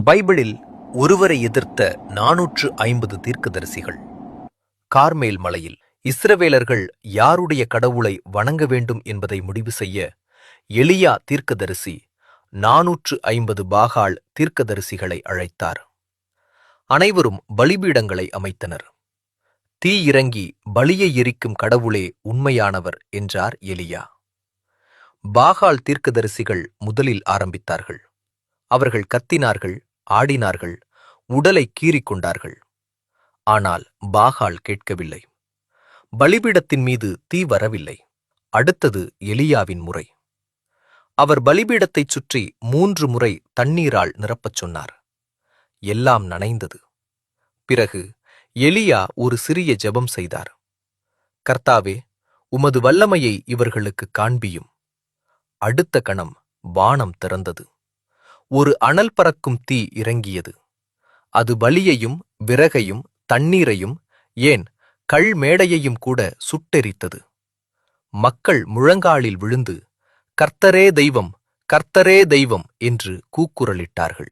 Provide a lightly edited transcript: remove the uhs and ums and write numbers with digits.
பைபிளில் ஒருவரை எதிர்த்த 450 தீர்க்கதரிசிகள். கார்மேல் மலையில் இஸ்ரவேலர்கள் யாருடைய கடவுளை வணங்க வேண்டும் என்பதை முடிவு செய்ய எலியா தீர்க்கதரிசி 450 பாகால் தீர்க்கதரிசிகளை அழைத்தார். அனைவரும் பலிபீடங்களை அமைத்தனர். தீ இறங்கி பலியை எரிக்கும் கடவுளே உண்மையானவர் என்றார் எலியா. பாகால் தீர்க்கதரிசிகள் முதலில் ஆரம்பித்தார்கள். அவர்கள் கத்தினார்கள், ஆடினார்கள், உடலை கீறிக்கொண்டார்கள். ஆனால் பாகால் கேட்கவில்லை. பலிபீடத்தின் மீது தீ வரவில்லை. அடுத்தது எலியாவின் முறை. அவர் பலிபீடத்தைச் சுற்றி 3 முறை தண்ணீரால் நிரப்பச் சொன்னார். எல்லாம் நனைந்தது. பிறகு எலியா ஒரு சிறிய ஜெபம் செய்தார். கர்த்தாவே, உமது வல்லமையை இவர்களுக்கு காண்பியும். அடுத்த கணம் வானம் திறந்தது. ஒரு அனல் பறக்கும் தீ இறங்கியது. அது பலியையும் விறகையும் தண்ணீரையும், ஏன் கல் மேடையையும் கூட சுட்டெரித்தது. மக்கள் முழங்காலில் விழுந்து, கர்த்தரே தெய்வம், கர்த்தரே தெய்வம் என்று கூக்குரலிட்டார்கள்.